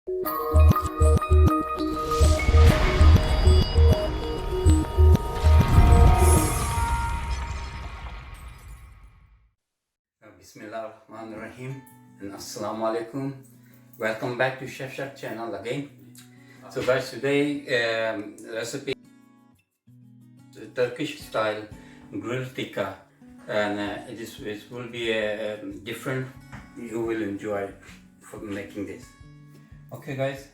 Bismillahirrahmanirrahim and Assalamu alaikum. Welcome back to Chef Shak channel again. So guys, today recipe is Turkish style grilled tikka, and it will be different. You will enjoy for making this. Okay guys,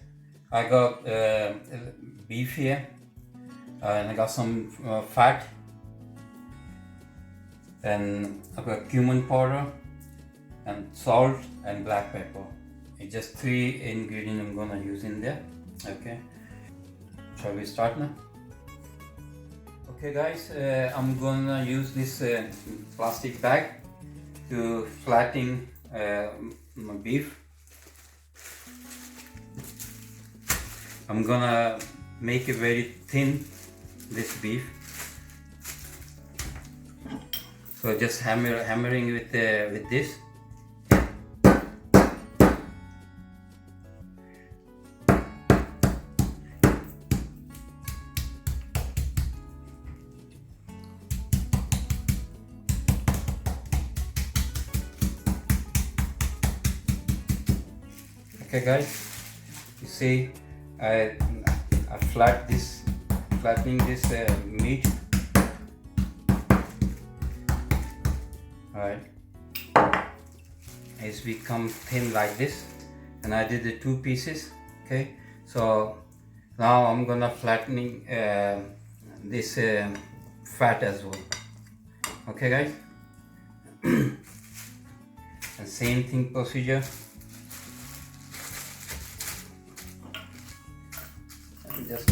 I got beef here, and I got some fat, and I got cumin powder and salt and black pepper. It's just 3 ingredients I'm gonna use in there. Okay, shall we start now? Okay guys, I'm gonna use this plastic bag to flatten my beef. I'm gonna make it very thin, this beef. So just hammering with this. Okay guys, you see I flattening this meat. Alright, it's become thin like this, and I did the 2 pieces. Okay, so now I'm gonna flattening this fat as well. Okay guys, and same thing procedure. Just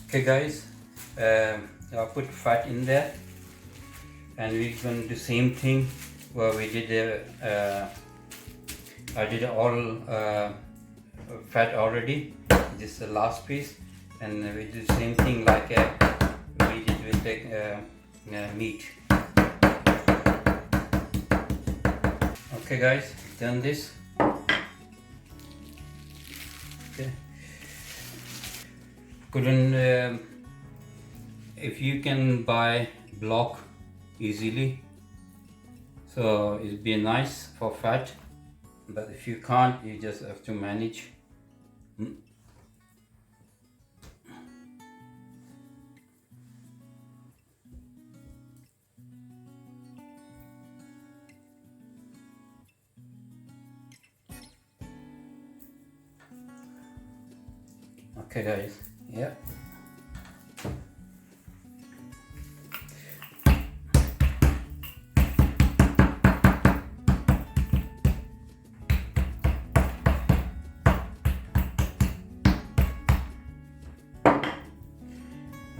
okay guys, I'll put fat in there, and we're going to do the same thing where we did I did all fat already. This is the last piece, and we do the same thing like we did with the meat. Okay guys, done this. Okay. Couldn't if you can buy block easily, so it'd be nice for fat, but if you can't, you just have to manage. Okay guys, yeah.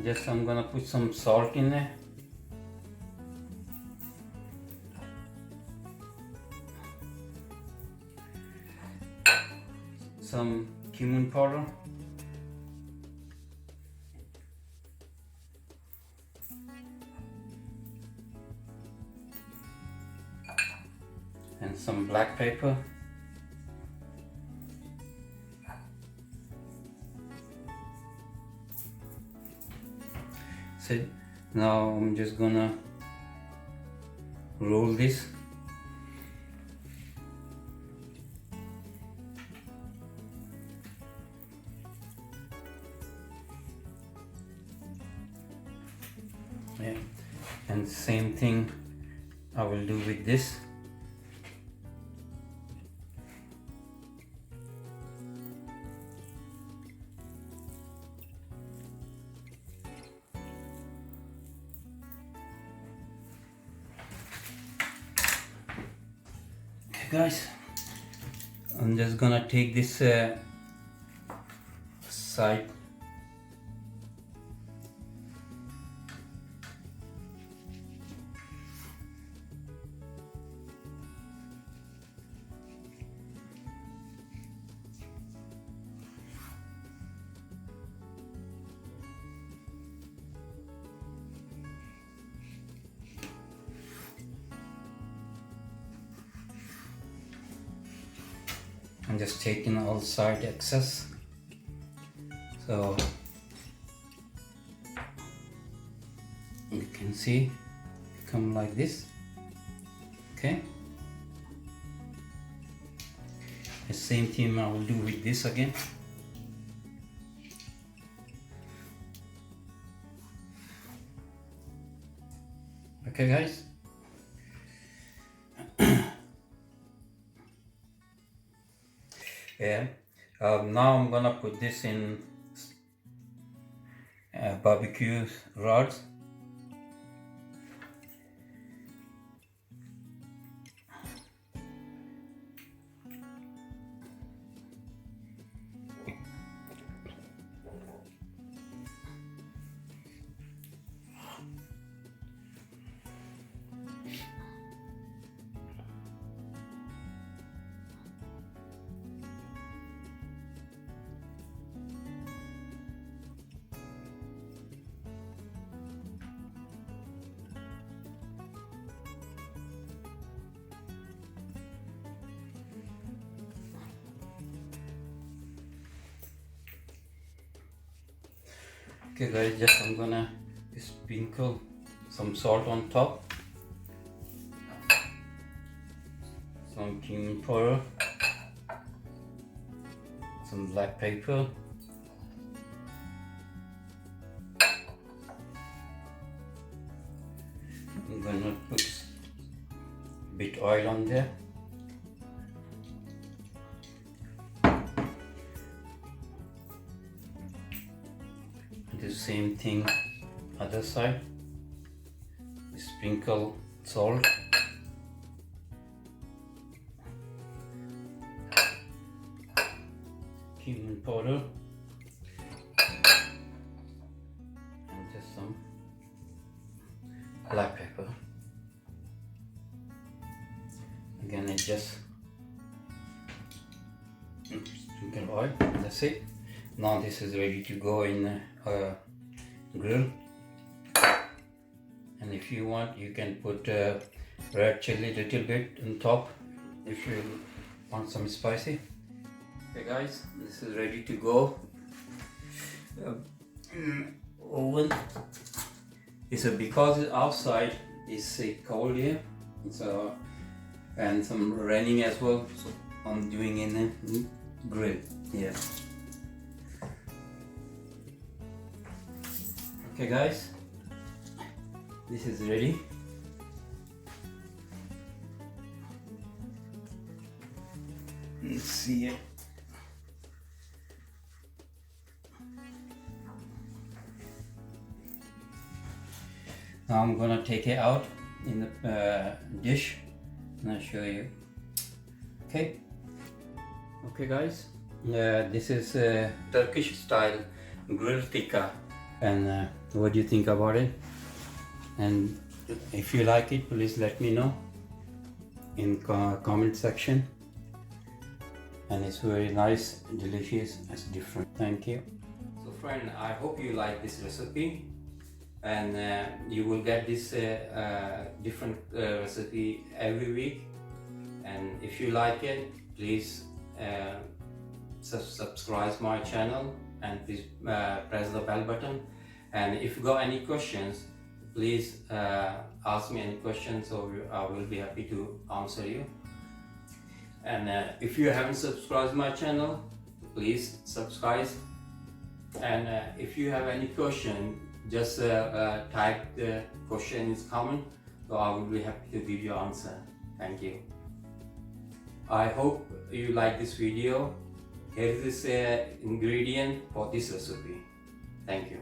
Just I'm gonna put some salt in there. Some cumin powder. And some black pepper. So now I'm just gonna roll this. Yeah, and same thing I will do with this. Guys, I'm just gonna take this side I'm just taking all side excess. So you can see come like this. Okay, the same thing I will do with this again. Okay guys, yeah, now I'm gonna put this in barbecue rods. Okay guys, just I'm gonna sprinkle some salt on top, some cumin powder, some black pepper, I'm gonna put a bit oil on there. The same thing other side, sprinkle salt, cumin powder, and just some black pepper. Again, I just sprinkle oil. That's it. Now this is ready to go in grill. And if you want, you can put red chili little bit on top if you want some spicy. Okay guys, this is ready to go. Oven. So because it's outside, it's cold here. So and some raining as well. So I'm doing in a grill here. Okay guys, this is ready. Let's see it. Now I'm gonna take it out in the dish and I'll show you. Okay. Okay guys, this is Turkish style grilled tikka. And what do you think about it? And if you like it, please let me know in comment section. And it's very nice, delicious, it's different. Thank you. So friend, I hope you like this recipe, and you will get this different recipe every week. And if you like it, please subscribe my channel and please press the bell button. And if you got any questions, please ask me any questions, so I will be happy to answer you. And if you haven't subscribed my channel, please subscribe. And if you have any question, just type the question in comment, so I will be happy to give you answer. Thank you. I hope you like this video. Here is this ingredient for this recipe. Thank you.